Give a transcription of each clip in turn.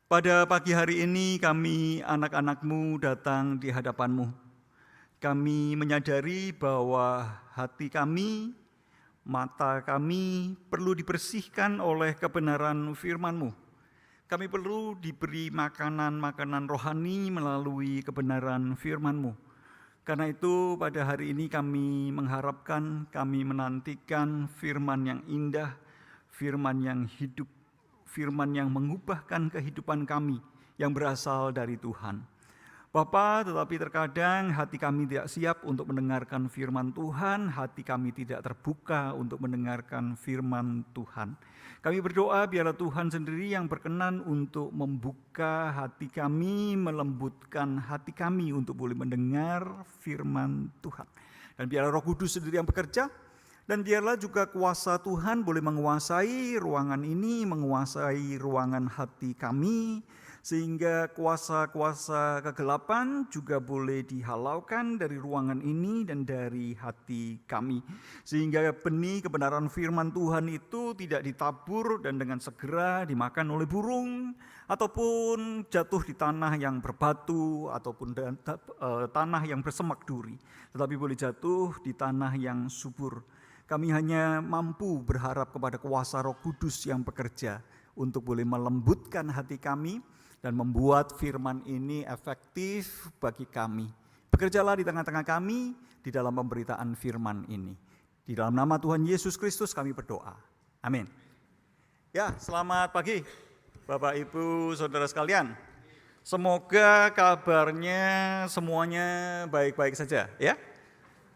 Pada pagi hari ini kami anak-anak-Mu datang di hadapan-Mu. Kami menyadari bahwa hati kami, mata kami perlu dibersihkan oleh kebenaran firman-Mu. Kami perlu diberi makanan-makanan rohani melalui kebenaran firman-Mu. Karena itu pada hari ini kami mengharapkan, kami menantikan firman yang indah, firman yang hidup, firman yang mengubahkan kehidupan kami yang berasal dari Tuhan. Bapa, tetapi terkadang hati kami tidak siap untuk mendengarkan firman Tuhan, hati kami tidak terbuka untuk mendengarkan firman Tuhan. Kami berdoa biarlah Tuhan sendiri yang berkenan untuk membuka hati kami, melembutkan hati kami untuk boleh mendengar firman Tuhan. Dan biarlah Roh Kudus sendiri yang bekerja, dan biarlah juga kuasa Tuhan boleh menguasai ruangan ini, menguasai ruangan hati kami, sehingga kuasa-kuasa kegelapan juga boleh dihalaukan dari ruangan ini dan dari hati kami. Sehingga benih kebenaran firman Tuhan itu tidak ditabur dan dengan segera dimakan oleh burung, ataupun jatuh di tanah yang berbatu, ataupun tanah yang bersemak duri, tetapi boleh jatuh di tanah yang subur. Kami hanya mampu berharap kepada kuasa Roh Kudus yang bekerja untuk boleh melembutkan hati kami dan membuat firman ini efektif bagi kami. Bekerjalah di tengah-tengah kami di dalam pemberitaan firman ini. Di dalam nama Tuhan Yesus Kristus kami berdoa. Amin. Ya, selamat pagi Bapak Ibu Saudara sekalian. Semoga kabarnya semuanya baik-baik saja, ya.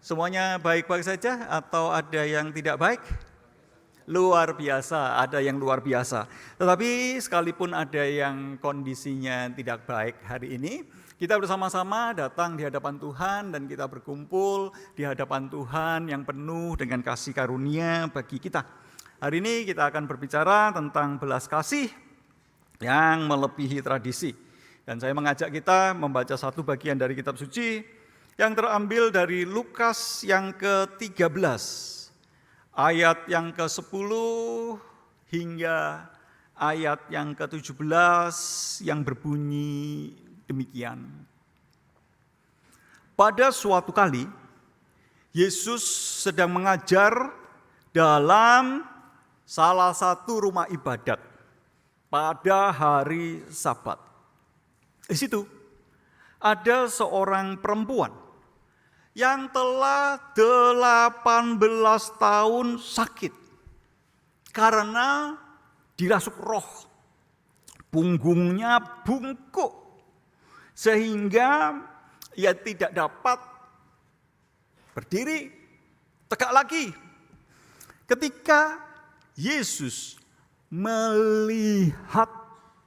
Semuanya baik-baik saja atau ada yang tidak baik? Luar biasa, ada yang luar biasa. Tetapi sekalipun ada yang kondisinya tidak baik hari ini, kita bersama-sama datang di hadapan Tuhan dan kita berkumpul di hadapan Tuhan yang penuh dengan kasih karunia bagi kita. Hari ini kita akan berbicara tentang belas kasih yang melebihi tradisi. Dan saya mengajak kita membaca satu bagian dari kitab suci yang terambil dari Lukas yang ke-13, ayat yang ke-10 hingga ayat yang ke-17 yang berbunyi demikian. Pada suatu kali, Yesus sedang mengajar dalam salah satu rumah ibadat pada hari Sabat. Di situ ada seorang perempuan yang telah 18 tahun sakit karena dirasuk roh. Punggungnya bungkuk sehingga ia tidak dapat berdiri tegak lagi. Ketika Yesus melihat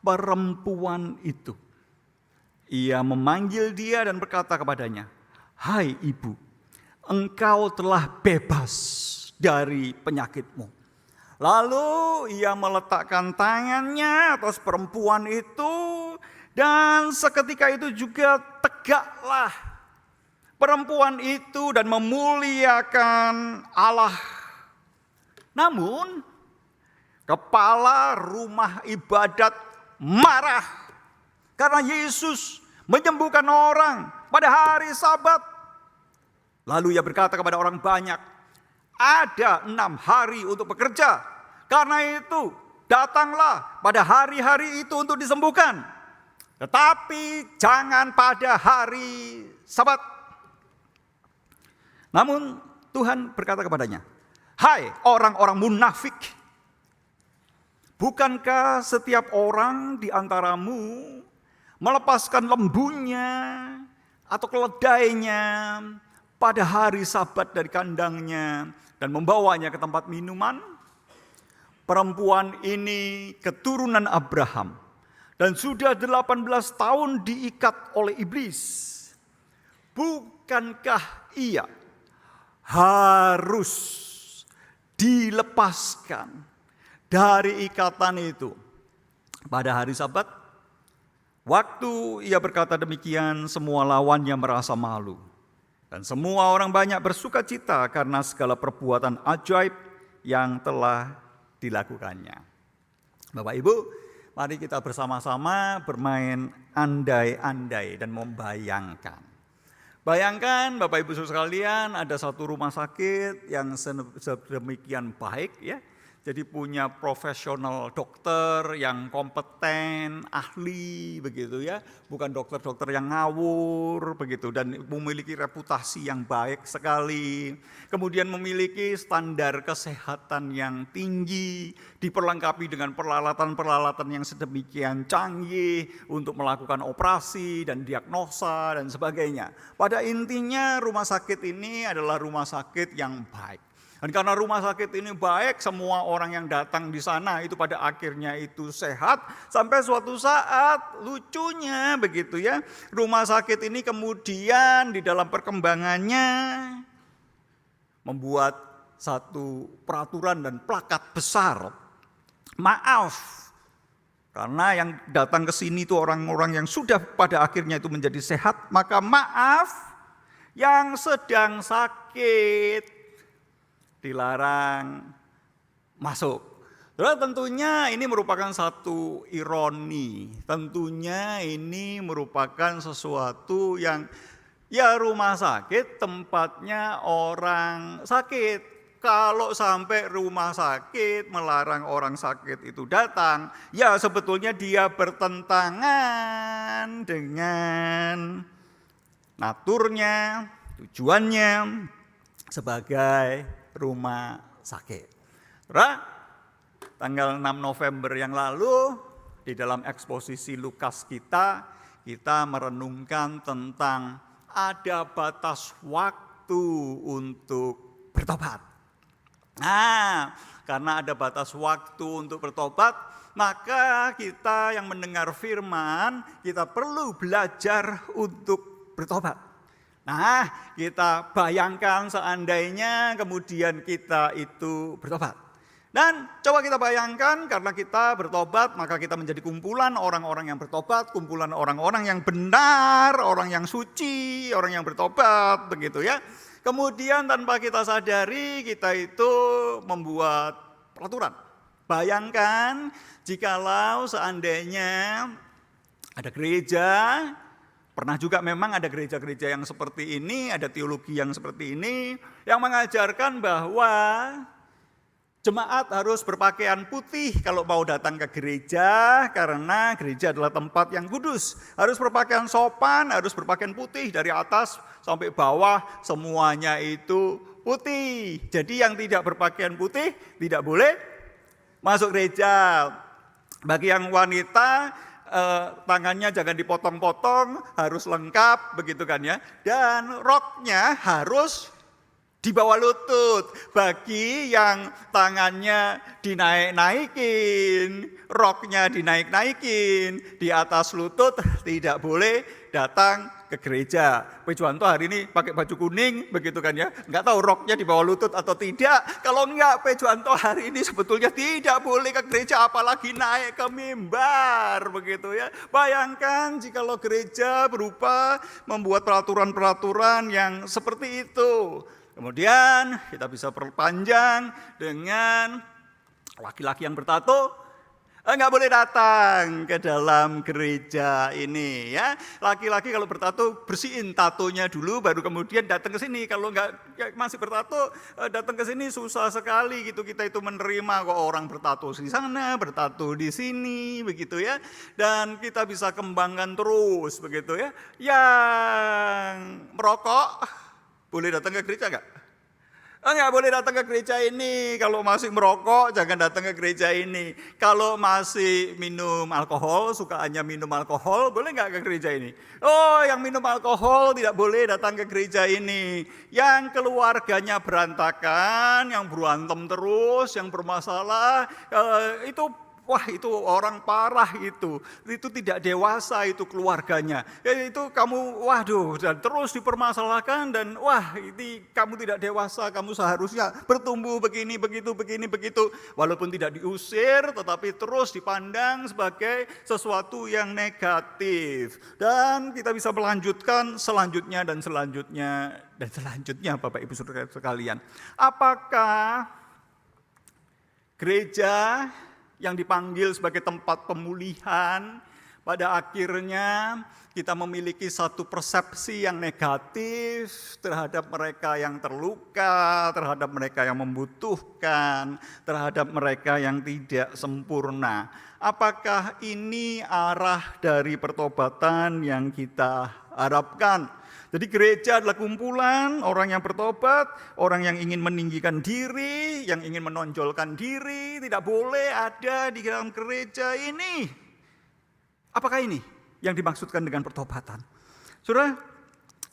perempuan itu, ia memanggil dia dan berkata kepadanya, "Hai ibu, engkau telah bebas dari penyakitmu." Lalu ia meletakkan tangannya atas perempuan itu dan seketika itu juga tegaklah perempuan itu dan memuliakan Allah. Namun kepala rumah ibadat marah karena Yesus menyembuhkan orang pada hari Sabat. Lalu ia berkata kepada orang banyak, "Ada 6 hari untuk bekerja. Karena itu datanglah pada hari-hari itu untuk disembuhkan. Tetapi jangan pada hari Sabat." Namun Tuhan berkata kepadanya, "Hai orang-orang munafik, bukankah setiap orang di antaramu melepaskan lembunya atau keledainya pada hari Sabat dari kandangnya dan membawanya ke tempat minuman?" Perempuan ini keturunan Abraham dan sudah 18 tahun diikat oleh iblis. Bukankah ia harus dilepaskan dari ikatan itu pada hari Sabat? Waktu ia berkata demikian, semua lawannya merasa malu. Dan semua orang banyak bersuka cita karena segala perbuatan ajaib yang telah dilakukannya. Bapak Ibu, Mari kita bersama-sama bermain andai-andai dan membayangkan. Bayangkan Bapak Ibu Saudara sekalian, ada satu rumah sakit yang sedemikian baik ya. Jadi punya profesional dokter yang kompeten, ahli begitu ya. Bukan dokter-dokter yang ngawur begitu, dan memiliki reputasi yang baik sekali. Kemudian memiliki standar kesehatan yang tinggi, diperlengkapi dengan peralatan-peralatan yang sedemikian canggih untuk melakukan operasi dan diagnosa dan sebagainya. Pada intinya rumah sakit ini adalah rumah sakit yang baik. Dan karena rumah sakit ini baik, semua orang yang datang di sana itu pada akhirnya itu sehat. Sampai suatu saat, lucunya begitu ya, rumah sakit ini kemudian di dalam perkembangannya membuat satu peraturan dan plakat besar. Maaf, karena yang datang ke sini itu orang-orang yang sudah pada akhirnya itu menjadi sehat, maka maaf, yang sedang sakit dilarang masuk. Tentunya ini merupakan satu ironi. Tentunya ini merupakan sesuatu yang ya rumah sakit tempatnya orang sakit. Kalau sampai rumah sakit melarang orang sakit itu datang, ya sebetulnya dia bertentangan dengan naturnya, tujuannya sebagai rumah sakit. Tanggal 6 November yang lalu di dalam eksposisi Lukas kita merenungkan tentang ada batas waktu untuk bertobat. Nah, karena ada batas waktu untuk bertobat, maka kita yang mendengar firman, kita perlu belajar untuk bertobat. Nah, kita bayangkan seandainya kemudian kita itu bertobat. Dan coba kita bayangkan, karena kita bertobat, maka kita menjadi kumpulan orang-orang yang bertobat, kumpulan orang-orang yang benar, orang yang suci, orang yang bertobat, begitu ya. Kemudian tanpa kita sadari, kita itu membuat peraturan. Bayangkan jikalau seandainya ada gereja. Pernah juga memang ada gereja-gereja yang seperti ini, ada teologi yang seperti ini, yang mengajarkan bahwa jemaat harus berpakaian putih kalau mau datang ke gereja, karena gereja adalah tempat yang kudus. Harus berpakaian sopan, harus berpakaian putih dari atas sampai bawah, semuanya itu putih. Jadi yang tidak berpakaian putih tidak boleh masuk gereja. Bagi yang wanita, tangannya jangan dipotong-potong, harus lengkap begitu kan ya. Dan roknya harus di bawah lutut. Bagi yang tangannya dinaik-naikin, roknya dinaik-naikin, di atas lutut tidak boleh datang ke gereja. Pejuanto hari ini pakai baju kuning begitu kan ya. Enggak tahu roknya di bawah lutut atau tidak. Kalau enggak, Pejuanto hari ini sebetulnya tidak boleh ke gereja, apalagi naik ke mimbar begitu ya. Bayangkan jikalau gereja berupa membuat peraturan-peraturan yang seperti itu. Kemudian kita bisa perpanjang dengan laki-laki yang bertato. Enggak boleh datang ke dalam gereja ini ya. Laki-laki kalau bertato bersihin tatonya dulu baru kemudian datang ke sini. Kalau enggak ya masih bertato, datang ke sini susah sekali gitu kita itu menerima kok orang bertato di sana, bertato di sini begitu ya. Dan kita bisa kembangkan terus begitu ya. Yang merokok boleh datang ke gereja enggak? Enggak boleh datang ke gereja ini. Kalau masih merokok, jangan datang ke gereja ini. Kalau masih minum alkohol, sukaannya minum alkohol, boleh enggak ke gereja ini? Oh, yang minum alkohol tidak boleh datang ke gereja ini. Yang keluarganya berantakan, yang berantem terus, yang bermasalah, itu wah itu orang parah itu tidak dewasa itu keluarganya. Itu kamu waduh dan terus dipermasalahkan dan wah ini kamu tidak dewasa, kamu seharusnya bertumbuh begini begitu. Walaupun tidak diusir tetapi terus dipandang sebagai sesuatu yang negatif. Dan kita bisa melanjutkan selanjutnya Bapak Ibu Saudara sekalian. Apakah gereja yang dipanggil sebagai tempat pemulihan, pada akhirnya kita memiliki satu persepsi yang negatif terhadap mereka yang terluka, terhadap mereka yang membutuhkan, terhadap mereka yang tidak sempurna. Apakah ini arah dari pertobatan yang kita harapkan? Jadi gereja adalah kumpulan orang yang bertobat, orang yang ingin meninggikan diri, yang ingin menonjolkan diri, tidak boleh ada di dalam gereja ini. Apakah ini yang dimaksudkan dengan pertobatan? Saudara,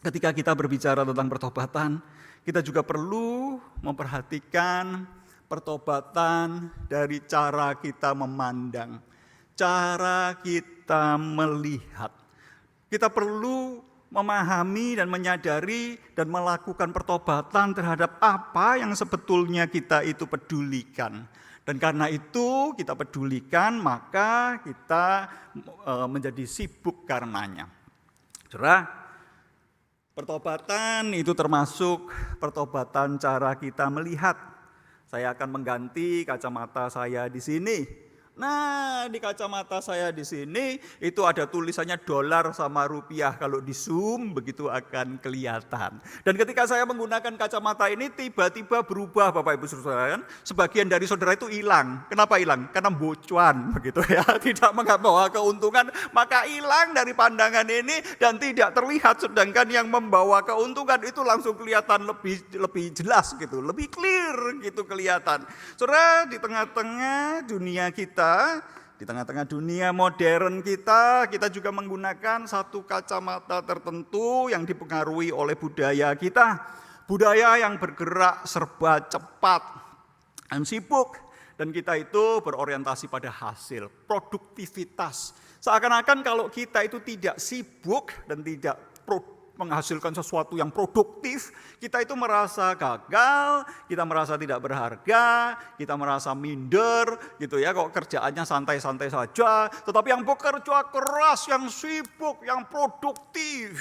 ketika kita berbicara tentang pertobatan, kita juga perlu memperhatikan pertobatan dari cara kita memandang, cara kita melihat. Kita perlu memahami dan menyadari dan melakukan pertobatan terhadap apa yang sebetulnya kita itu pedulikan. Dan karena itu kita pedulikan, maka kita menjadi sibuk karenanya. Saudara, pertobatan itu termasuk pertobatan cara kita melihat. Saya akan mengganti kacamata saya di sini. Nah, di kacamata saya di sini itu ada tulisannya dolar sama rupiah. Kalau di zoom begitu akan kelihatan. Dan ketika saya menggunakan kacamata ini tiba-tiba berubah, Bapak Ibu Saudara. Sebagian dari saudara itu hilang. Kenapa hilang? Karena bocuan begitu ya. Tidak membawa keuntungan, maka hilang dari pandangan ini dan tidak terlihat. Sedangkan yang membawa keuntungan itu langsung kelihatan lebih jelas gitu, lebih clear gitu kelihatan. Saudara, di tengah-tengah dunia kita, di tengah-tengah dunia modern kita juga menggunakan satu kacamata tertentu yang dipengaruhi oleh budaya kita. Budaya yang bergerak serba cepat dan sibuk. Dan kita itu berorientasi pada hasil, produktivitas. Seakan-akan kalau kita itu tidak sibuk dan tidak menghasilkan sesuatu yang produktif, kita itu merasa gagal, kita merasa tidak berharga, kita merasa minder gitu ya, kok kerjaannya santai-santai saja. Tetapi yang bekerja keras, yang sibuk, yang produktif,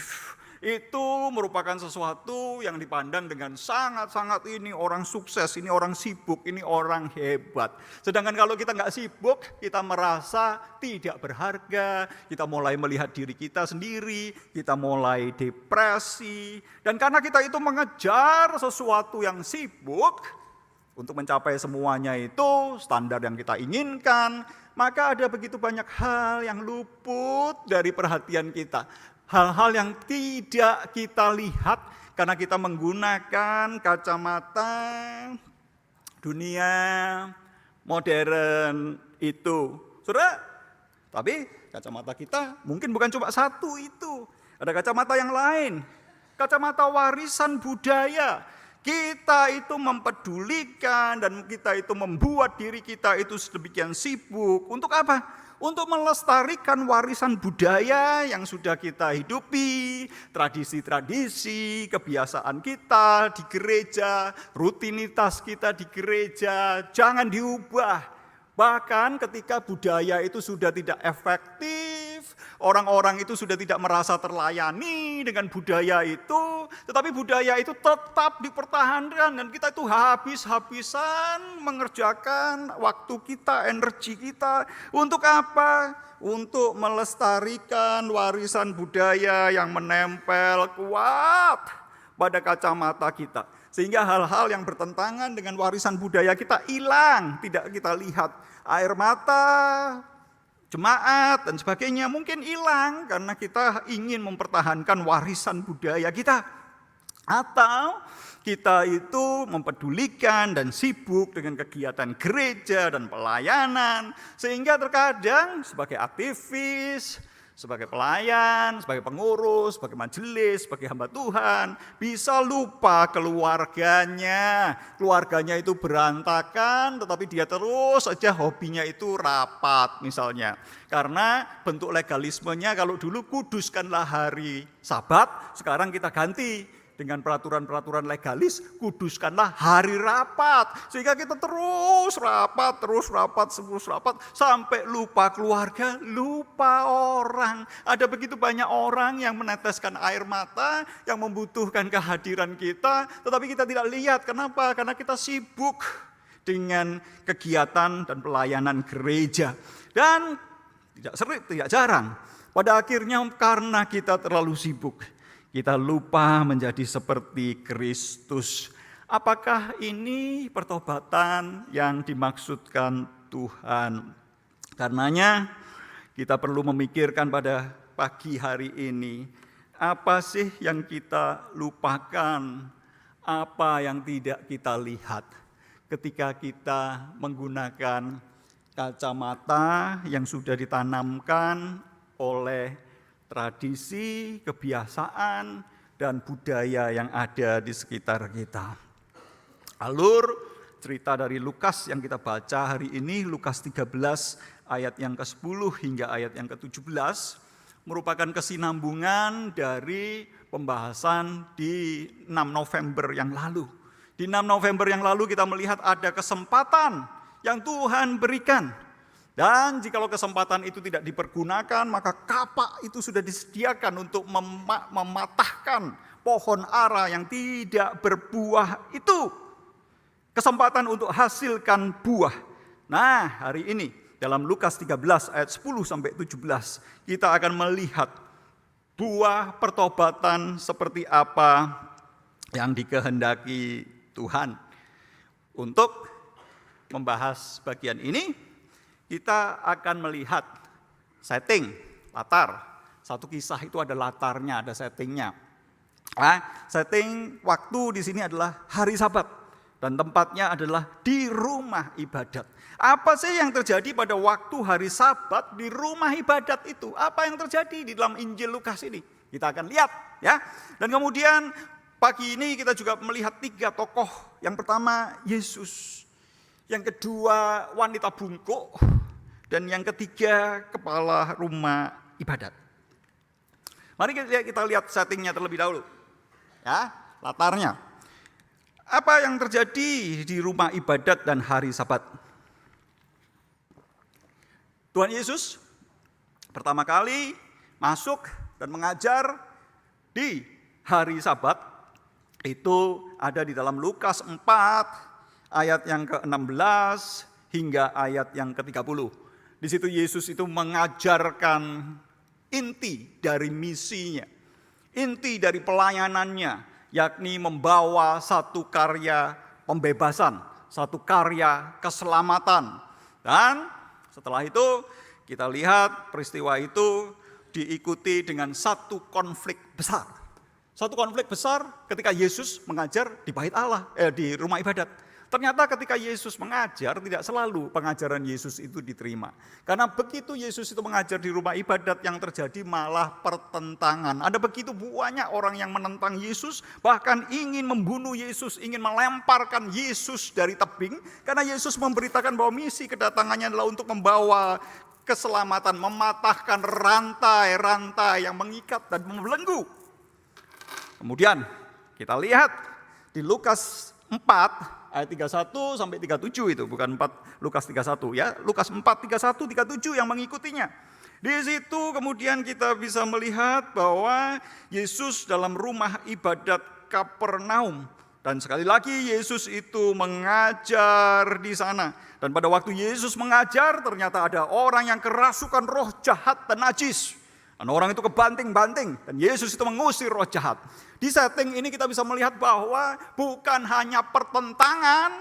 itu merupakan sesuatu yang dipandang dengan sangat-sangat ini orang sukses, ini orang sibuk, ini orang hebat. Sedangkan kalau kita nggak sibuk, kita merasa tidak berharga, kita mulai melihat diri kita sendiri, kita mulai depresi. Dan karena kita itu mengejar sesuatu yang sibuk, untuk mencapai semuanya itu standar yang kita inginkan, maka ada begitu banyak hal yang luput dari perhatian kita. Hal-hal yang tidak kita lihat karena kita menggunakan kacamata dunia modern itu. Saudara, tapi kacamata kita mungkin bukan cuma satu itu. Ada kacamata yang lain, kacamata warisan budaya. Kita itu mempedulikan dan kita itu membuat diri kita itu sedemikian sibuk. Untuk apa? Untuk melestarikan warisan budaya yang sudah kita hidupi, tradisi-tradisi, kebiasaan kita di gereja, rutinitas kita di gereja, jangan diubah. Bahkan ketika budaya itu sudah tidak efektif, orang-orang itu sudah tidak merasa terlayani dengan budaya itu, tetapi budaya itu tetap dipertahankan dan kita itu habis-habisan mengerjakan waktu kita, energi kita. Untuk apa? Untuk melestarikan warisan budaya yang menempel kuat pada kacamata kita. Sehingga hal-hal yang bertentangan dengan warisan budaya kita hilang, tidak kita lihat. Air mata, jemaat, dan sebagainya mungkin hilang karena kita ingin mempertahankan warisan budaya kita. Atau kita itu mempedulikan dan sibuk dengan kegiatan gereja dan pelayanan. Sehingga terkadang sebagai aktivis, sebagai pelayan, sebagai pengurus, sebagai majelis, sebagai hamba Tuhan, bisa lupa keluarganya. Keluarganya itu berantakan, tetapi dia terus saja hobinya itu rapat misalnya. Karena bentuk legalismenya kalau dulu kuduskanlah hari Sabat, sekarang kita ganti. Dengan peraturan-peraturan legalis, kuduskanlah hari rapat. Sehingga kita terus rapat, sampai lupa keluarga, lupa orang. Ada begitu banyak orang yang meneteskan air mata, yang membutuhkan kehadiran kita, tetapi kita tidak lihat. Kenapa? Karena kita sibuk dengan kegiatan dan pelayanan gereja. Dan tidak jarang, pada akhirnya karena kita terlalu sibuk, kita lupa menjadi seperti Kristus. Apakah ini pertobatan yang dimaksudkan Tuhan? Karenanya kita perlu memikirkan pada pagi hari ini, apa sih yang kita lupakan, apa yang tidak kita lihat ketika kita menggunakan kacamata yang sudah ditanamkan oleh tradisi, kebiasaan, dan budaya yang ada di sekitar kita. Alur cerita dari Lukas yang kita baca hari ini, Lukas 13 ayat yang ke-10 hingga ayat yang ke-17, merupakan kesinambungan dari pembahasan di 6 November yang lalu. Di 6 November yang lalu kita melihat ada kesempatan yang Tuhan berikan. Dan jikalau kesempatan itu tidak dipergunakan, maka kapak itu sudah disediakan untuk mematahkan pohon ara yang tidak berbuah itu. Kesempatan untuk hasilkan buah. Nah, hari ini dalam Lukas 13 ayat 10 sampai 17, kita akan melihat buah pertobatan seperti apa yang dikehendaki Tuhan. Untuk membahas bagian ini, kita akan melihat setting, latar. Satu kisah itu ada latarnya, ada settingnya. Setting waktu di sini adalah hari Sabat dan tempatnya adalah di rumah ibadat. Apa sih yang terjadi pada waktu hari Sabat di rumah ibadat itu? Apa yang terjadi di dalam Injil Lukas ini? Kita akan lihat, ya. Dan kemudian pagi ini kita juga melihat 3 tokoh. Yang pertama Yesus, yang kedua wanita bungkuk, dan yang ketiga kepala rumah ibadat. Mari kita lihat settingnya terlebih dahulu, ya, latarnya. Apa yang terjadi di rumah ibadat dan hari Sabat? Tuhan Yesus pertama kali masuk dan mengajar di hari Sabat. Itu ada di dalam Lukas 4 ayat yang ke-16 hingga ayat yang ke-30. Di situ Yesus itu mengajarkan inti dari misinya, inti dari pelayanannya, yakni membawa satu karya pembebasan, satu karya keselamatan. Dan setelah itu kita lihat peristiwa itu diikuti dengan satu konflik besar. Satu konflik besar ketika Yesus mengajar di bait Allah, di rumah ibadat. Ternyata ketika Yesus mengajar, tidak selalu pengajaran Yesus itu diterima. Karena begitu Yesus itu mengajar di rumah ibadat, yang terjadi malah pertentangan. Ada begitu banyak orang yang menentang Yesus, bahkan ingin membunuh Yesus, ingin melemparkan Yesus dari tebing. Karena Yesus memberitakan bahwa misi kedatangannya adalah untuk membawa keselamatan, mematahkan rantai-rantai yang mengikat dan membelenggu. Kemudian kita lihat di Lukas 4 ayat 31 sampai 37 itu, bukan 4 Lukas 31 ya, Lukas 4 31 37 yang mengikutinya. Di situ kemudian kita bisa melihat bahwa Yesus dalam rumah ibadat Kapernaum, dan sekali lagi Yesus itu mengajar di sana. Dan pada waktu Yesus mengajar, ternyata ada orang yang kerasukan roh jahat dan najis. Dan orang itu kebanting-banting, dan Yesus itu mengusir roh jahat. Di setting ini kita bisa melihat bahwa bukan hanya pertentangan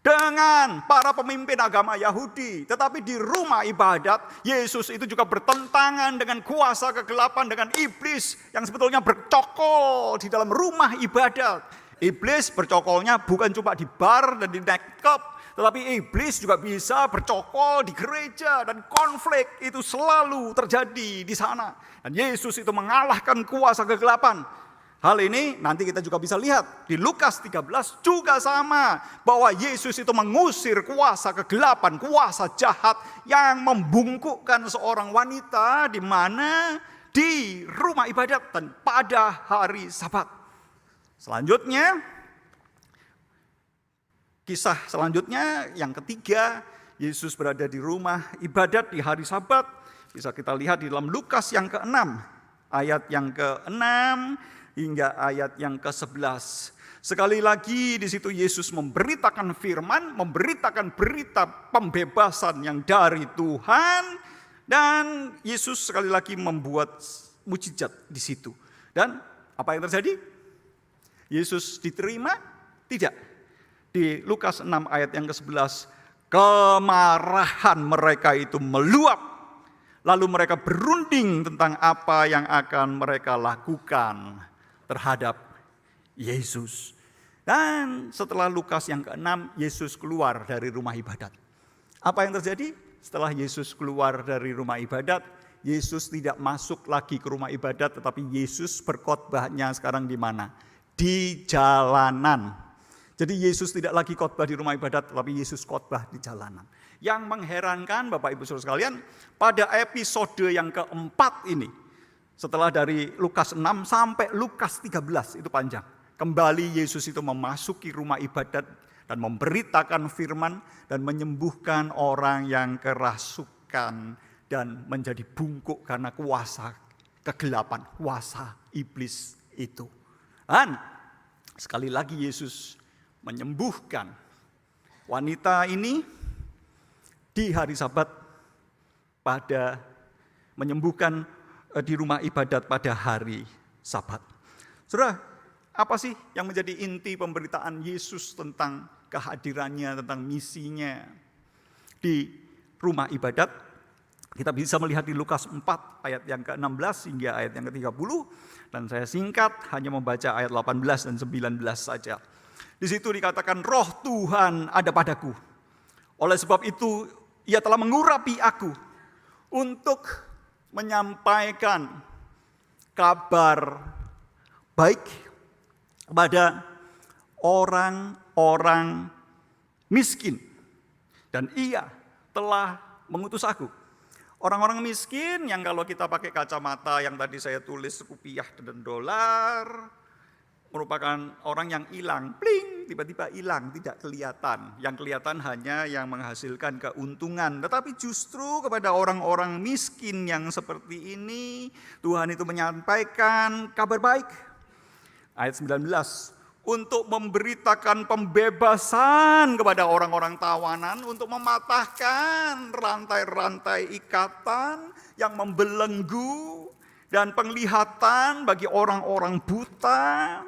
dengan para pemimpin agama Yahudi, tetapi di rumah ibadat Yesus itu juga bertentangan dengan kuasa kegelapan, dengan iblis yang sebetulnya bercokol di dalam rumah ibadat. Iblis bercokolnya bukan cuma di bar dan di nightclub, tetapi iblis juga bisa bercokol di gereja, dan konflik itu selalu terjadi di sana. Dan Yesus itu mengalahkan kuasa kegelapan. Hal ini nanti kita juga bisa lihat di Lukas 13 juga sama, bahwa Yesus itu mengusir kuasa kegelapan, kuasa jahat yang membungkukkan seorang wanita di mana di rumah ibadat dan pada hari Sabat. Selanjutnya, kisah selanjutnya yang ketiga, Yesus berada di rumah ibadat di hari Sabat. Bisa kita lihat di dalam Lukas yang ke-6, ayat yang ke-6 hingga ayat yang ke-11. Sekali lagi di situ Yesus memberitakan firman, memberitakan berita pembebasan yang dari Tuhan, dan Yesus sekali lagi membuat mujizat di situ. Dan apa yang terjadi? Yesus diterima? Tidak. Di Lukas 6 ayat yang ke-11, kemarahan mereka itu meluap. Lalu mereka berunding tentang apa yang akan mereka lakukan terhadap Yesus. Dan setelah Lukas yang ke-6, Yesus keluar dari rumah ibadat. Apa yang terjadi? Setelah Yesus keluar dari rumah ibadat, Yesus tidak masuk lagi ke rumah ibadat, tetapi Yesus berkhotbahnya sekarang di mana? Di jalanan. Jadi Yesus tidak lagi khotbah di rumah ibadat, tetapi Yesus khotbah di jalanan. Yang mengherankan Bapak Ibu Saudara sekalian, pada episode yang keempat ini, setelah dari Lukas 6 sampai Lukas 13, itu panjang. Kembali Yesus itu memasuki rumah ibadat dan memberitakan firman dan menyembuhkan orang yang kerasukan dan menjadi bungkuk karena kuasa kegelapan, kuasa iblis itu. Dan sekali lagi Yesus menyembuhkan wanita ini di hari Sabat, menyembuhkan di rumah ibadat pada hari Sabat. Saudara, apa sih yang menjadi inti pemberitaan Yesus tentang kehadirannya, tentang misinya di rumah ibadat? Kita bisa melihat di Lukas 4 ayat yang ke-16 hingga ayat yang ke-30. Dan saya singkat hanya membaca ayat 18 dan 19 saja. Di situ dikatakan, roh Tuhan ada padaku. Oleh sebab itu ia telah mengurapi aku untuk menyampaikan kabar baik kepada orang-orang miskin. Dan ia telah mengutus aku. Orang-orang miskin yang kalau kita pakai kacamata yang tadi saya tulis rupiah dan dolar, merupakan orang yang hilang, pling, tiba-tiba hilang, tidak kelihatan. Yang kelihatan hanya yang menghasilkan keuntungan. Tetapi justru kepada orang-orang miskin yang seperti ini, Tuhan itu menyampaikan kabar baik. Ayat 19, untuk memberitakan pembebasan kepada orang-orang tawanan, untuk mematahkan rantai-rantai ikatan yang membelenggu, dan penglihatan bagi orang-orang buta,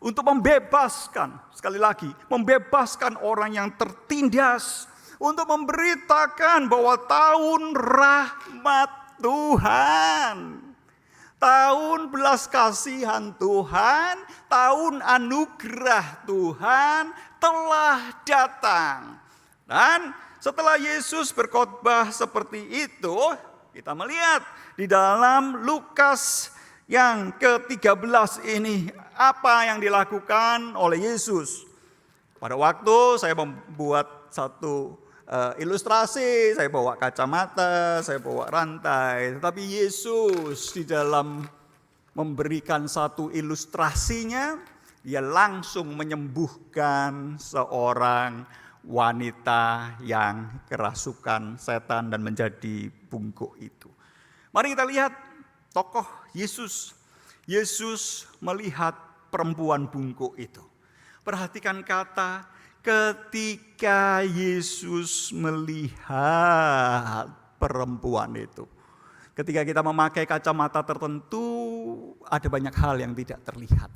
untuk membebaskan, sekali lagi, membebaskan orang yang tertindas, untuk memberitakan bahwa tahun rahmat Tuhan, tahun belas kasihan Tuhan, tahun anugerah Tuhan telah datang. Dan setelah Yesus berkhotbah seperti itu, kita melihat di dalam Lukas yang ke-13 ini, apa yang dilakukan oleh Yesus. Pada waktu saya membuat satu ilustrasi, saya bawa kacamata, saya bawa rantai. Tetapi Yesus di dalam memberikan satu ilustrasinya, dia langsung menyembuhkan seorang wanita yang kerasukan setan dan menjadi bungkuk itu. Mari kita lihat tokoh Yesus. Yesus melihat perempuan bungkuk itu. Perhatikan kata ketika Yesus melihat perempuan itu. Ketika kita memakai kacamata tertentu, ada banyak hal yang tidak terlihat.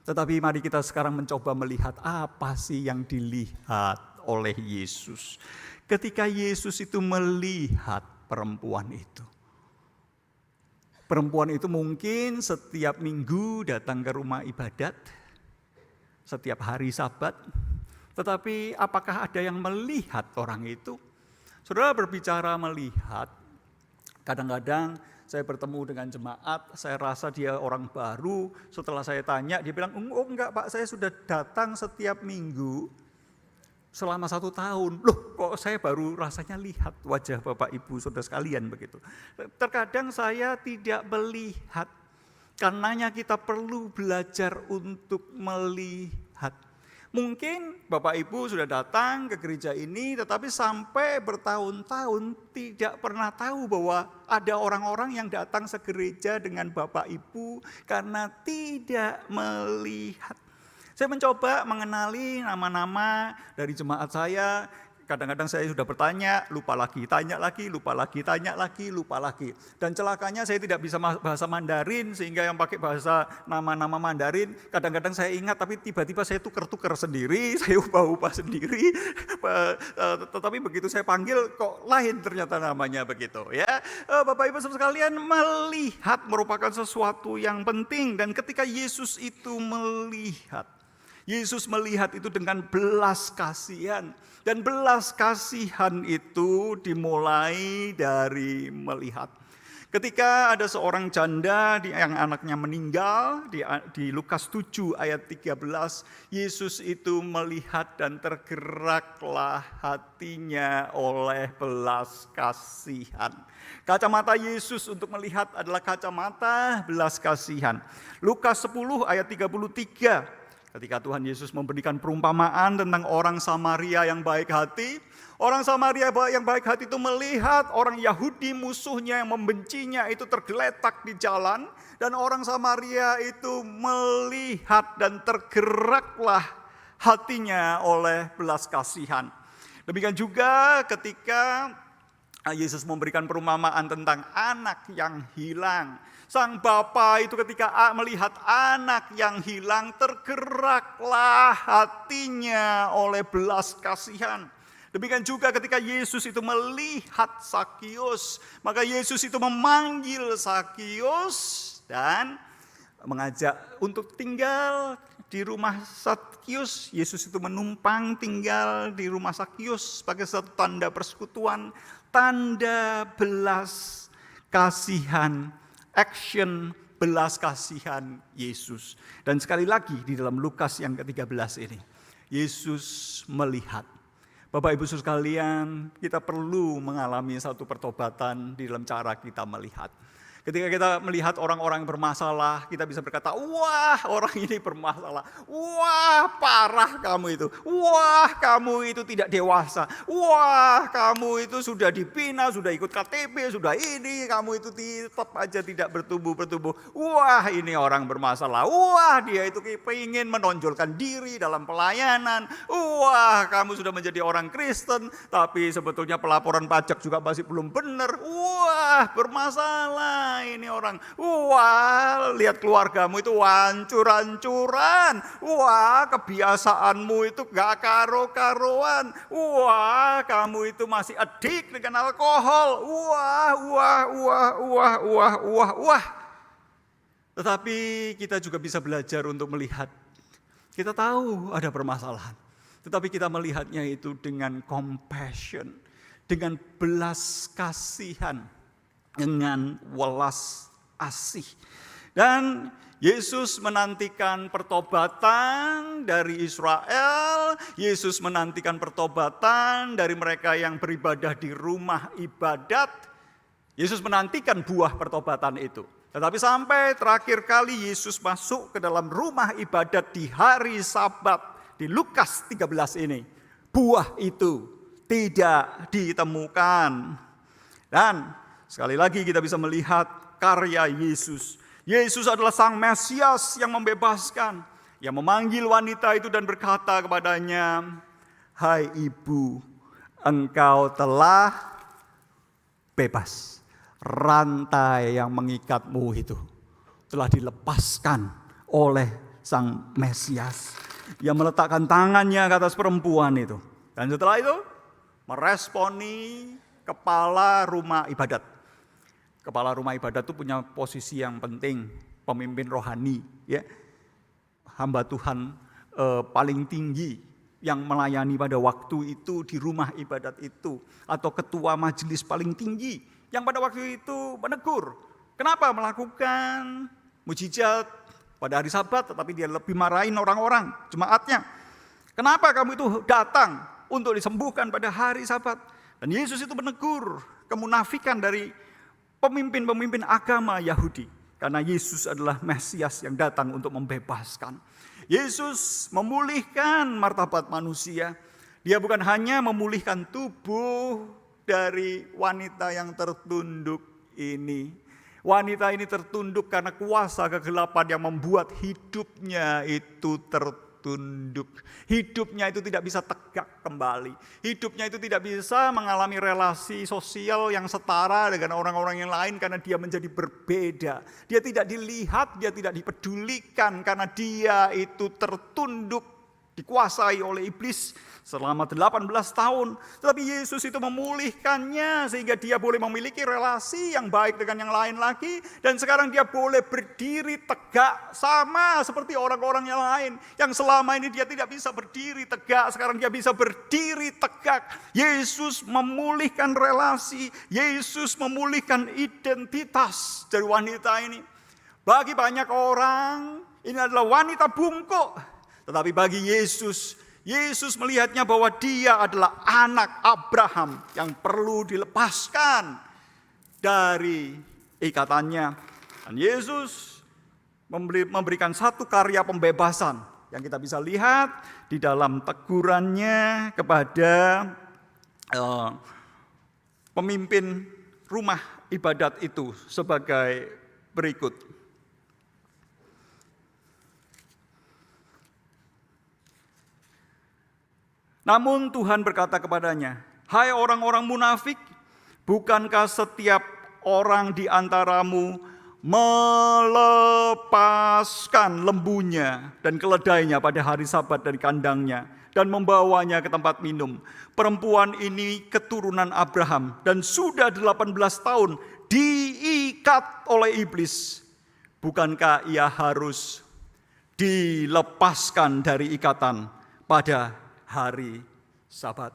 Tetapi mari kita sekarang mencoba melihat apa sih yang dilihat oleh Yesus. Ketika Yesus itu melihat perempuan itu. Perempuan itu mungkin setiap minggu datang ke rumah ibadat, setiap hari Sabat. Tetapi apakah ada yang melihat orang itu? Saudara berbicara melihat, kadang-kadang saya bertemu dengan jemaat, saya rasa dia orang baru. Setelah saya tanya, dia bilang, oh enggak Pak, saya sudah datang setiap minggu selama 1 tahun. Loh kok saya baru rasanya lihat wajah Bapak Ibu Saudara sekalian begitu. Terkadang saya tidak melihat, karenanya kita perlu belajar untuk melihat. Mungkin Bapak Ibu sudah datang ke gereja ini, tetapi sampai bertahun-tahun tidak pernah tahu bahwa ada orang-orang yang datang segereja dengan Bapak Ibu karena tidak melihat. Saya mencoba mengenali nama-nama dari jemaat saya. Kadang-kadang saya sudah bertanya, lupa lagi, tanya lagi, lupa lagi, tanya lagi, lupa lagi. Dan celakanya saya tidak bisa bahasa Mandarin, sehingga yang pakai bahasa nama-nama Mandarin, kadang-kadang saya ingat, tapi tiba-tiba saya tuker-tuker sendiri, saya ubah-ubah sendiri. Tetapi begitu saya panggil, kok lain ternyata namanya begitu. Ya, Bapak Ibu sekalian, melihat merupakan sesuatu yang penting. Dan ketika Yesus itu melihat, Yesus melihat itu dengan belas kasihan. Dan belas kasihan itu dimulai dari melihat. Ketika ada seorang janda yang anaknya meninggal, di Lukas 7 ayat 13, Yesus itu melihat dan tergeraklah hatinya oleh belas kasihan. Kacamata Yesus untuk melihat adalah kacamata belas kasihan. Lukas 10 ayat 33. Ketika Tuhan Yesus memberikan perumpamaan tentang orang Samaria yang baik hati, orang Samaria yang baik hati itu melihat orang Yahudi musuhnya yang membencinya itu tergeletak di jalan, dan orang Samaria itu melihat dan tergeraklah hatinya oleh belas kasihan. Demikian juga ketika Yesus memberikan perumpamaan tentang anak yang hilang. Sang bapa itu ketika melihat anak yang hilang, tergeraklah hatinya oleh belas kasihan. Demikian juga ketika Yesus itu melihat Sakius, maka Yesus itu memanggil Sakius dan mengajak untuk tinggal di rumah Sakius. Yesus itu menumpang tinggal di rumah Sakius sebagai satu tanda persekutuan, tanda belas kasihan. Action belas kasihan Yesus. Dan sekali lagi di dalam Lukas yang ke-13 ini, Yesus melihat. Bapak Ibu sekalian, kita perlu mengalami satu pertobatan di dalam cara kita melihat. Ketika kita melihat orang-orang yang bermasalah, kita bisa berkata, wah orang ini bermasalah, wah parah kamu itu, wah kamu itu tidak dewasa, wah kamu itu sudah dibina, sudah ikut KTP, sudah ini, kamu itu tetap aja tidak bertumbuh, wah ini orang bermasalah, wah dia itu ingin menonjolkan diri dalam pelayanan, wah kamu sudah menjadi orang Kristen, tapi sebetulnya pelaporan pajak juga masih belum benar, wah bermasalah. Ini orang, wah lihat keluargamu itu hancur-hancuran, wah kebiasaanmu itu gak karo-karuan, wah kamu itu masih adik dengan alkohol, wah. Tetapi kita juga bisa belajar untuk melihat, kita tahu ada permasalahan, tetapi kita melihatnya itu dengan compassion, dengan belas kasihan, dengan welas asih. Dan Yesus menantikan pertobatan dari Israel. Yesus menantikan pertobatan dari mereka yang beribadah di rumah ibadat. Yesus menantikan buah pertobatan itu. Tetapi sampai terakhir kali Yesus masuk ke dalam rumah ibadat di hari Sabat di Lukas 13 ini, buah itu tidak ditemukan. Dan sekali lagi kita bisa melihat karya Yesus. Yesus adalah Sang Mesias yang membebaskan, yang memanggil wanita itu dan berkata kepadanya, "Hai ibu, engkau telah bebas. Rantai yang mengikatmu itu telah dilepaskan oleh Sang Mesias." Yang meletakkan tangannya ke atas perempuan itu. Dan setelah itu meresponi kepala rumah ibadat. Kepala rumah ibadat itu punya posisi yang penting, pemimpin rohani, ya, hamba Tuhan paling tinggi yang melayani pada waktu itu di rumah ibadat itu, atau ketua majelis paling tinggi yang pada waktu itu menegur, kenapa melakukan mujizat pada hari Sabat, tetapi dia lebih marahin orang-orang jemaatnya. Kenapa kamu itu datang untuk disembuhkan pada hari Sabat? Dan Yesus itu menegur kemunafikan dari pemimpin-pemimpin agama Yahudi. Karena Yesus adalah Mesias yang datang untuk membebaskan. Yesus memulihkan martabat manusia. Dia bukan hanya memulihkan tubuh dari wanita yang tertunduk ini. Wanita ini tertunduk karena kuasa kegelapan yang membuat hidupnya itu tertunduk. tertunduk. Hidupnya itu tidak bisa tegak kembali. Hidupnya itu tidak bisa mengalami relasi sosial yang setara dengan orang-orang yang lain karena dia menjadi berbeda. Dia tidak dilihat, dia tidak dipedulikan karena dia itu tertunduk, dikuasai oleh iblis selama 18 tahun. Tetapi Yesus itu memulihkannya sehingga dia boleh memiliki relasi yang baik dengan yang lain lagi. Dan sekarang dia boleh berdiri tegak sama seperti orang-orang yang lain. Yang selama ini dia tidak bisa berdiri tegak, sekarang dia bisa berdiri tegak. Yesus memulihkan relasi, Yesus memulihkan identitas dari wanita ini. Bagi banyak orang, ini adalah wanita bungkuk. Tetapi bagi Yesus melihatnya bahwa dia adalah anak Abraham yang perlu dilepaskan dari ikatannya. Dan Yesus memberikan satu karya pembebasan yang kita bisa lihat di dalam tegurannya kepada pemimpin rumah ibadat itu sebagai berikut. Namun Tuhan berkata kepadanya, "Hai orang-orang munafik, bukankah setiap orang di antaramu melepaskan lembunya dan keledainya pada hari Sabat dari kandangnya dan membawanya ke tempat minum? Perempuan ini keturunan Abraham dan sudah 18 tahun diikat oleh iblis. Bukankah ia harus dilepaskan dari ikatan pada hari Sabat?"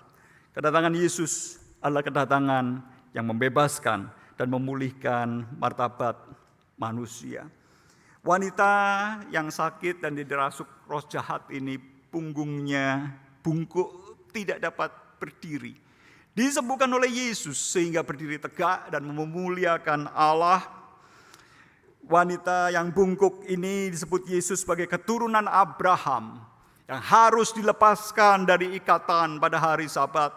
Kedatangan Yesus adalah kedatangan yang membebaskan dan memulihkan martabat manusia. Wanita yang sakit dan dirasuk roh jahat ini punggungnya bungkuk, tidak dapat berdiri. Disembuhkan oleh Yesus sehingga berdiri tegak dan memuliakan Allah. Wanita yang bungkuk ini disebut Yesus sebagai keturunan Abraham yang harus dilepaskan dari ikatan pada hari Sabat.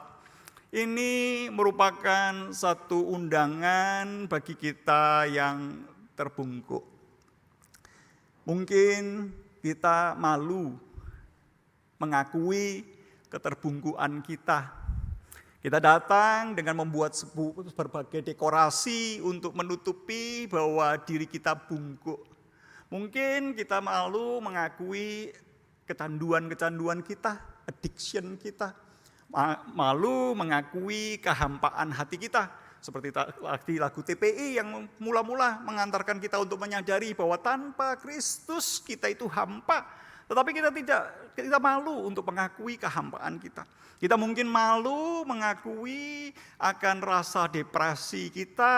Ini merupakan satu undangan bagi kita yang terbungkuk. Mungkin kita malu mengakui keterbungkuan kita. Kita datang dengan membuat berbagai dekorasi untuk menutupi bahwa diri kita bungkuk. Mungkin kita malu mengakui kecanduan-kecanduan kita, addiction kita. Malu mengakui kehampaan hati kita. Seperti lagu TPI yang mula-mula mengantarkan kita untuk menyadari bahwa tanpa Kristus kita itu hampa. Tetapi kita malu untuk mengakui kehampaan kita. Kita mungkin malu mengakui akan rasa depresi kita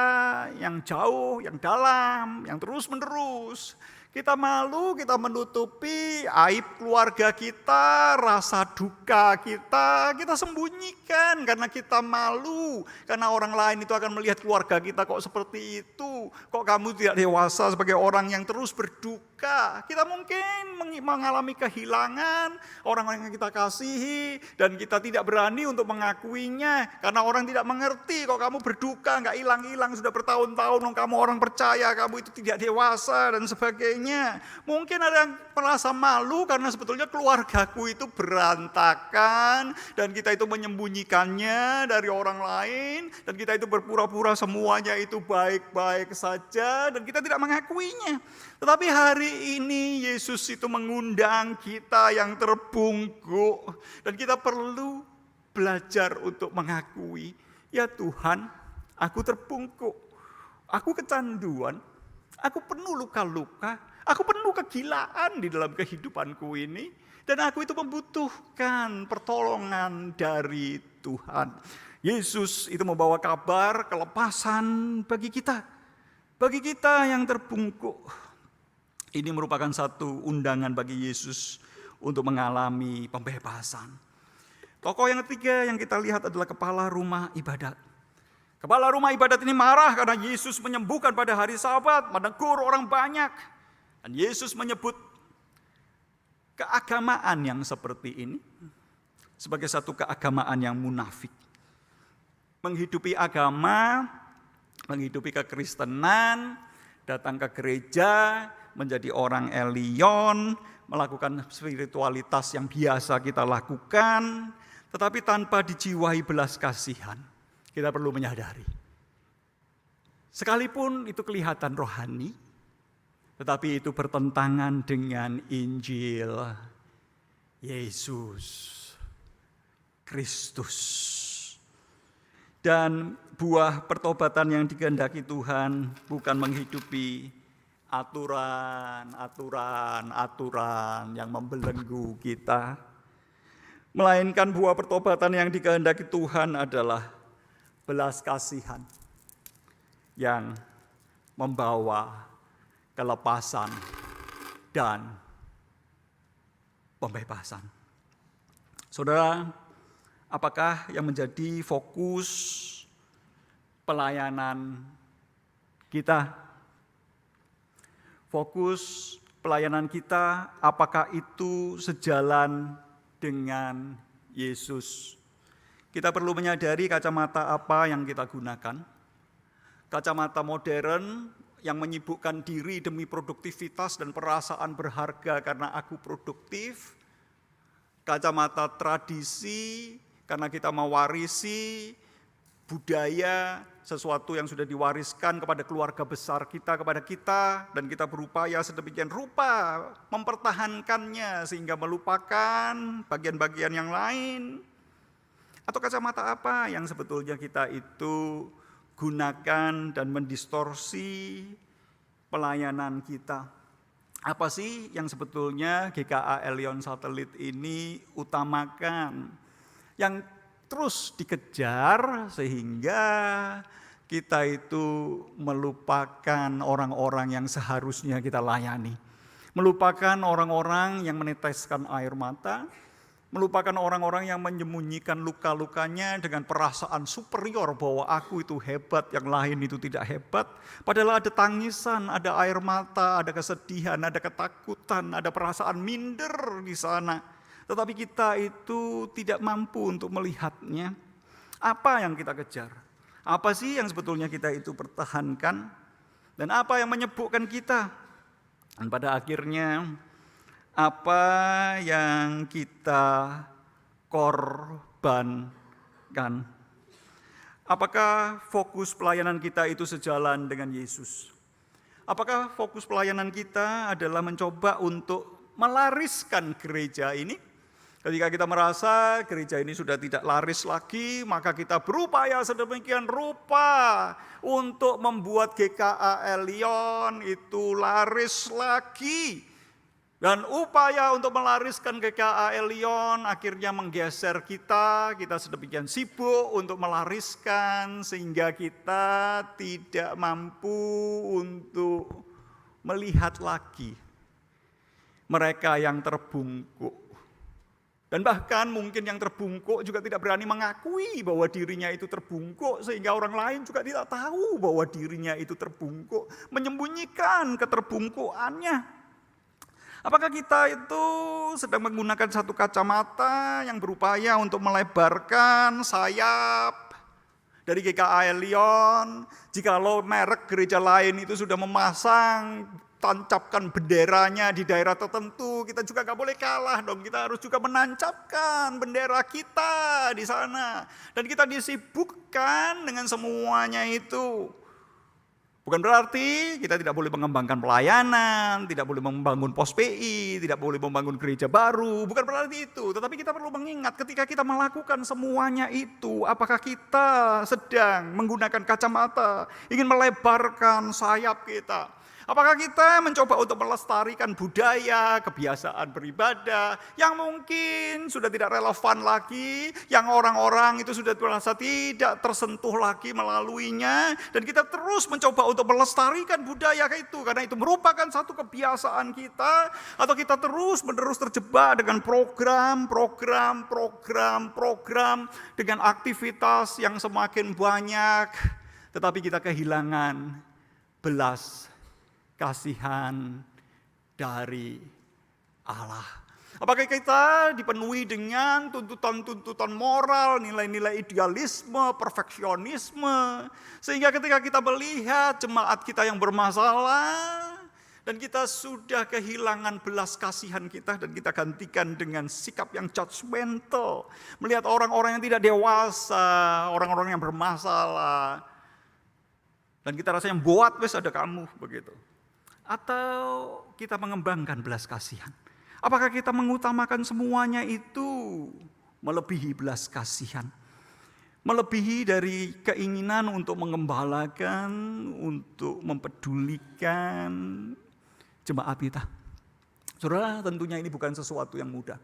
yang jauh, yang dalam, yang terus-menerus. Kita malu, kita menutupi aib keluarga kita, rasa duka kita sembunyikan karena kita malu. Karena orang lain itu akan melihat keluarga kita kok seperti itu. Kok kamu tidak dewasa sebagai orang yang terus berduka. Kita mungkin mengalami kehilangan orang-orang yang kita kasihi dan kita tidak berani untuk mengakuinya. Karena orang tidak mengerti kok kamu berduka, gak hilang-hilang sudah bertahun-tahun, kamu orang percaya, kamu itu tidak dewasa dan sebagainya. Mungkin ada yang merasa malu karena sebetulnya keluargaku itu berantakan dan kita itu menyembunyikannya dari orang lain dan kita itu berpura-pura semuanya itu baik-baik saja dan kita tidak mengakuinya. Tetapi hari ini Yesus itu mengundang kita yang terbungkuk dan kita perlu belajar untuk mengakui, ya Tuhan, aku terbungkuk, aku kecanduan, aku penuh luka-luka, aku penuh kegilaan di dalam kehidupanku ini. Dan aku itu membutuhkan pertolongan dari Tuhan. Yesus itu membawa kabar kelepasan bagi kita. Bagi kita yang terbungkuk. Ini merupakan satu undangan bagi Yesus untuk mengalami pembebasan. Tokoh yang ketiga yang kita lihat adalah kepala rumah ibadat. Kepala rumah ibadat ini marah karena Yesus menyembuhkan pada hari Sabat, menegur orang banyak. Dan Yesus menyebut keagamaan yang seperti ini sebagai satu keagamaan yang munafik. Menghidupi agama, menghidupi kekristenan, datang ke gereja, menjadi orang Elion, melakukan spiritualitas yang biasa kita lakukan, tetapi tanpa dijiwai belas kasihan. Kita perlu menyadari, sekalipun itu kelihatan rohani, tetapi itu bertentangan dengan Injil Yesus Kristus. Dan buah pertobatan yang dikehendaki Tuhan bukan menghidupi aturan yang membelenggu kita, melainkan buah pertobatan yang dikehendaki Tuhan adalah belas kasihan yang membawa kelepasan dan pembebasan. Saudara, apakah yang menjadi fokus pelayanan kita? Fokus pelayanan kita, apakah itu sejalan dengan Yesus? Kita perlu menyadari kacamata apa yang kita gunakan. Kacamata modern yang menyibukkan diri demi produktivitas dan perasaan berharga karena aku produktif. Kacamata tradisi karena kita mewarisi budaya, sesuatu yang sudah diwariskan kepada keluarga besar kita, kepada kita, dan kita berupaya sedemikian rupa mempertahankannya sehingga melupakan bagian-bagian yang lain. Atau kacamata apa yang sebetulnya kita itu gunakan dan mendistorsi pelayanan kita? Apa sih yang sebetulnya GKA Elion Satelit ini utamakan? Yang terus dikejar sehingga kita itu melupakan orang-orang yang seharusnya kita layani. Melupakan orang-orang yang meneteskan air mata, melupakan orang-orang yang menyembunyikan luka-lukanya dengan perasaan superior bahwa aku itu hebat, yang lain itu tidak hebat. Padahal ada tangisan, ada air mata, ada kesedihan, ada ketakutan, ada perasaan minder di sana. Tetapi kita itu tidak mampu untuk melihatnya. Apa yang kita kejar? Apa sih yang sebetulnya kita itu pertahankan? Dan apa yang menyebukkan kita? Dan pada akhirnya, apa yang kita korbankan? Apakah fokus pelayanan kita itu sejalan dengan Yesus? Apakah fokus pelayanan kita adalah mencoba untuk melariskan gereja ini? Ketika kita merasa gereja ini sudah tidak laris lagi, maka kita berupaya sedemikian rupa untuk membuat GKA Elion itu laris lagi. Dan upaya untuk melariskan GKA Elion akhirnya menggeser kita sedemikian sibuk untuk melariskan sehingga kita tidak mampu untuk melihat lagi mereka yang terbungkuk. Dan bahkan mungkin yang terbungkuk juga tidak berani mengakui bahwa dirinya itu terbungkuk, sehingga orang lain juga tidak tahu bahwa dirinya itu terbungkuk, menyembunyikan keterbungkukannya. Apakah kita itu sedang menggunakan satu kacamata yang berupaya untuk melebarkan sayap dari GKA Elion? Jikalau merek gereja lain itu sudah memasang tancapkan benderanya di daerah tertentu, kita juga gak boleh kalah dong. Kita harus juga menancapkan bendera kita di sana. Dan kita disibukkan dengan semuanya itu. Bukan berarti kita tidak boleh mengembangkan pelayanan, tidak boleh membangun pos PI, tidak boleh membangun gereja baru. Bukan berarti itu. Tetapi kita perlu mengingat ketika kita melakukan semuanya itu, apakah kita sedang menggunakan kacamata, ingin melebarkan sayap kita? Apakah kita mencoba untuk melestarikan budaya, kebiasaan beribadah yang mungkin sudah tidak relevan lagi, yang orang-orang itu sudah merasa tidak tersentuh lagi melaluinya, dan kita terus mencoba untuk melestarikan budaya itu karena itu merupakan satu kebiasaan kita, atau kita terus-menerus terjebak dengan program dengan aktivitas yang semakin banyak, tetapi kita kehilangan belas kasihan dari Allah. Apakah kita dipenuhi dengan tuntutan-tuntutan moral, nilai-nilai idealisme, perfeksionisme, sehingga ketika kita melihat jemaat kita yang bermasalah, Dan kita sudah kehilangan belas kasihan kita dan kita gantikan dengan sikap yang judgmental. Melihat orang-orang yang tidak dewasa, orang-orang yang bermasalah. Dan kita rasa yang buat wes ada kamu begitu. Atau kita mengembangkan belas kasihan. Apakah kita mengutamakan semuanya itu melebihi belas kasihan? Melebihi dari keinginan untuk mengembalakan, untuk mempedulikan jemaat kita. Saudara, tentunya ini bukan sesuatu yang mudah.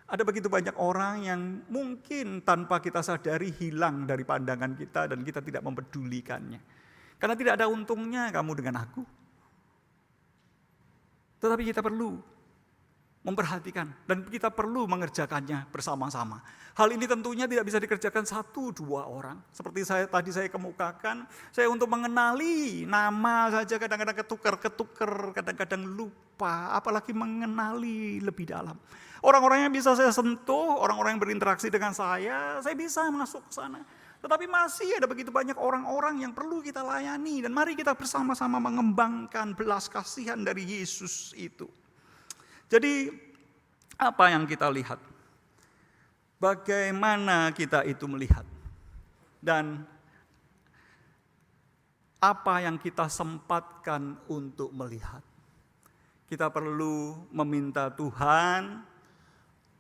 Ada begitu banyak orang yang mungkin tanpa kita sadari hilang dari pandangan kita dan kita tidak mempedulikannya. Karena tidak ada untungnya kamu dengan aku. Tetapi kita perlu memperhatikan dan kita perlu mengerjakannya bersama-sama. Hal ini tentunya tidak bisa dikerjakan 1-2 orang. Seperti tadi saya kemukakan, saya untuk mengenali nama saja kadang-kadang ketukar, kadang-kadang lupa, apalagi mengenali lebih dalam. Orang-orang yang bisa saya sentuh, orang-orang yang berinteraksi dengan saya bisa masuk ke sana. Tetapi masih ada begitu banyak orang-orang yang perlu kita layani dan mari kita bersama-sama mengembangkan belas kasihan dari Yesus itu. Jadi apa yang kita lihat? Bagaimana kita itu melihat? Dan apa yang kita sempatkan untuk melihat? Kita perlu meminta Tuhan,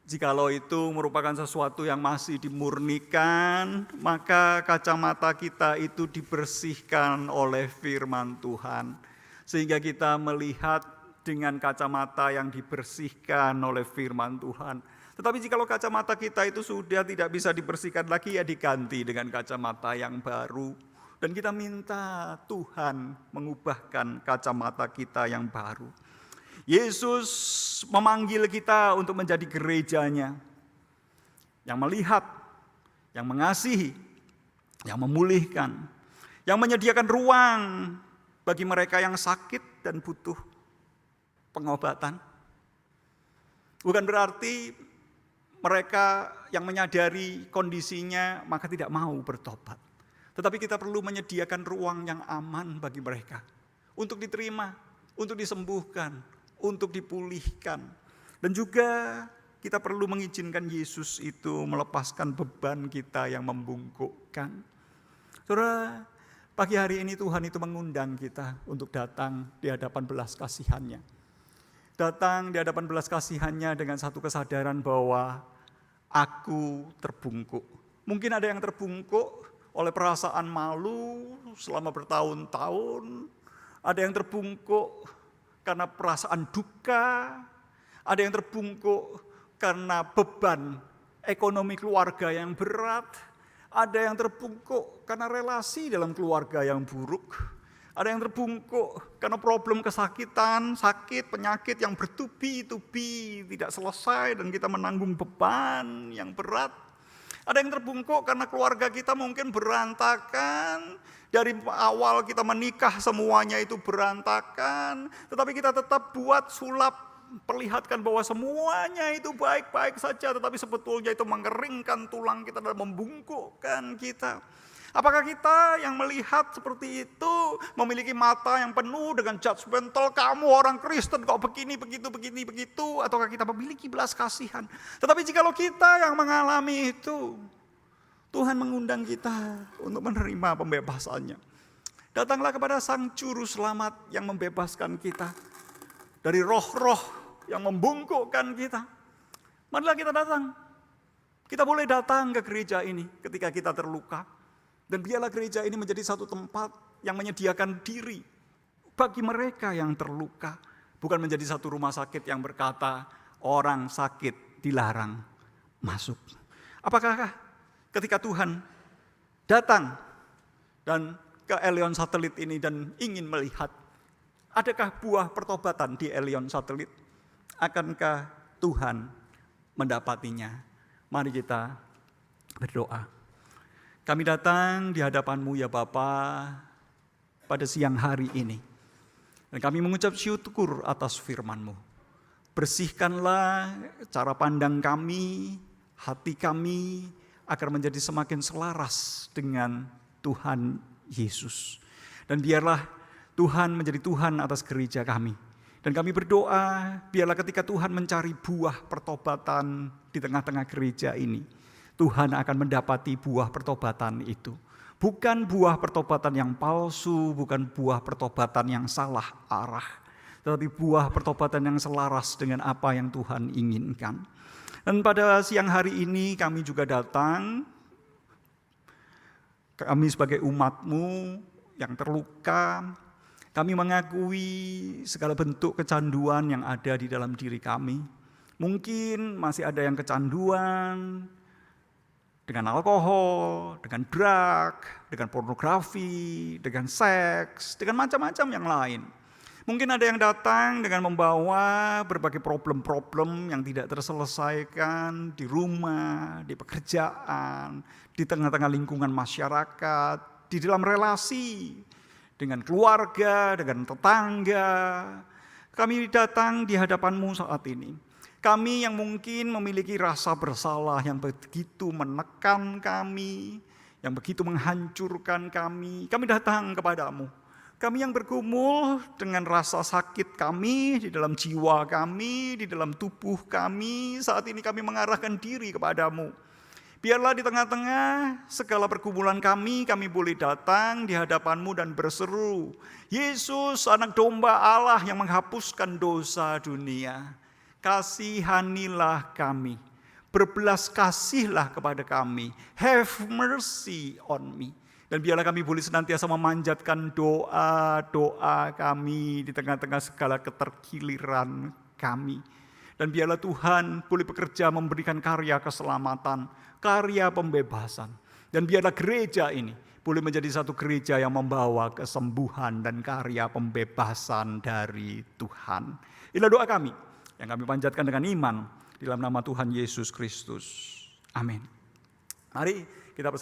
jikalau itu merupakan sesuatu yang masih dimurnikan, maka kacamata kita itu dibersihkan oleh firman Tuhan. Sehingga kita melihat dengan kacamata yang dibersihkan oleh firman Tuhan. Tetapi jikalau kacamata kita itu sudah tidak bisa dibersihkan lagi, ya diganti dengan kacamata yang baru. Dan kita minta Tuhan mengubahkan kacamata kita yang baru. Yesus memanggil kita untuk menjadi gerejanya. Yang melihat, yang mengasihi, yang memulihkan. Yang menyediakan ruang bagi mereka yang sakit dan butuh pengobatan. Bukan berarti mereka yang menyadari kondisinya maka tidak mau bertobat. Tetapi kita perlu menyediakan ruang yang aman bagi mereka. Untuk diterima, untuk disembuhkan, untuk dipulihkan. Dan juga kita perlu mengizinkan Yesus itu melepaskan beban kita yang membungkukkan. Saudara, pagi hari ini Tuhan itu mengundang kita untuk datang di hadapan belas kasihan-Nya. Datang di hadapan belas kasihan-Nya dengan satu kesadaran bahwa aku terbungkuk. Mungkin ada yang terbungkuk oleh perasaan malu selama bertahun-tahun. Ada yang terbungkuk karena perasaan duka. Ada yang terbungkuk karena beban ekonomi keluarga yang berat. Ada yang terbungkuk karena relasi dalam keluarga yang buruk. Ada yang terbungkuk karena problem kesakitan, sakit, penyakit yang bertubi-tubi, tidak selesai dan kita menanggung beban yang berat. Ada yang terbungkuk karena keluarga kita mungkin berantakan. Dari awal kita menikah semuanya itu berantakan. Tetapi kita tetap buat sulap, perlihatkan bahwa semuanya itu baik-baik saja. Tetapi sebetulnya itu mengeringkan tulang kita dan membungkukkan kita. Apakah kita yang melihat seperti itu memiliki mata yang penuh dengan judgmental, kamu orang Kristen kok begini, begitu, ataukah kita memiliki belas kasihan? Tetapi jikalau kita yang mengalami itu, Tuhan mengundang kita untuk menerima pembebasannya. Datanglah kepada Sang Juru Selamat yang membebaskan kita dari roh-roh yang membungkukkan kita. Marilah kita datang. Kita boleh datang ke gereja ini ketika kita terluka. Dan biarlah gereja ini menjadi satu tempat yang menyediakan diri bagi mereka yang terluka. Bukan menjadi satu rumah sakit yang berkata orang sakit dilarang masuk. Apakah ketika Tuhan datang dan ke Elion Satelit ini dan ingin melihat, adakah buah pertobatan di Elion Satelit? Akankah Tuhan mendapatinya? Mari kita berdoa. Kami datang di hadapan-Mu ya Bapa pada siang hari ini. Dan kami mengucap syukur atas firman-Mu. Bersihkanlah cara pandang kami, hati kami, agar menjadi semakin selaras dengan Tuhan Yesus. Dan biarlah Tuhan menjadi Tuhan atas gereja kami. Dan kami berdoa, biarlah ketika Tuhan mencari buah pertobatan di tengah-tengah gereja ini, Tuhan akan mendapati buah pertobatan itu. Bukan buah pertobatan yang palsu, bukan buah pertobatan yang salah arah, tetapi buah pertobatan yang selaras dengan apa yang Tuhan inginkan. Dan pada siang hari ini kami juga datang, kami sebagai umat-Mu yang terluka, kami mengakui segala bentuk kecanduan yang ada di dalam diri kami. Mungkin masih ada yang kecanduan dengan alkohol, dengan drug, dengan pornografi, dengan seks, dengan macam-macam yang lain. Mungkin ada yang datang dengan membawa berbagai problem-problem yang tidak terselesaikan di rumah, di pekerjaan, di tengah-tengah lingkungan masyarakat, di dalam relasi dengan keluarga, dengan tetangga. Kami datang di hadapan-Mu saat ini. Kami yang mungkin memiliki rasa bersalah yang begitu menekan kami, yang begitu menghancurkan kami datang kepada-Mu. Kami yang bergumul dengan rasa sakit kami, di dalam jiwa kami, di dalam tubuh kami, saat ini kami mengarahkan diri kepada-Mu. Biarlah di tengah-tengah segala pergumulan kami boleh datang di hadapan-Mu dan berseru, Yesus, anak domba Allah yang menghapuskan dosa dunia, kasihanilah kami, berbelas kasihlah kepada kami, have mercy on me. Dan biarlah kami boleh senantiasa memanjatkan doa-doa kami di tengah-tengah segala ketergiliran kami. Dan biarlah Tuhan boleh bekerja memberikan karya keselamatan, karya pembebasan. Dan biarlah gereja ini boleh menjadi satu gereja yang membawa kesembuhan dan karya pembebasan dari Tuhan. Inilah doa kami yang kami panjatkan dengan iman di dalam nama Tuhan Yesus Kristus. Amin. Mari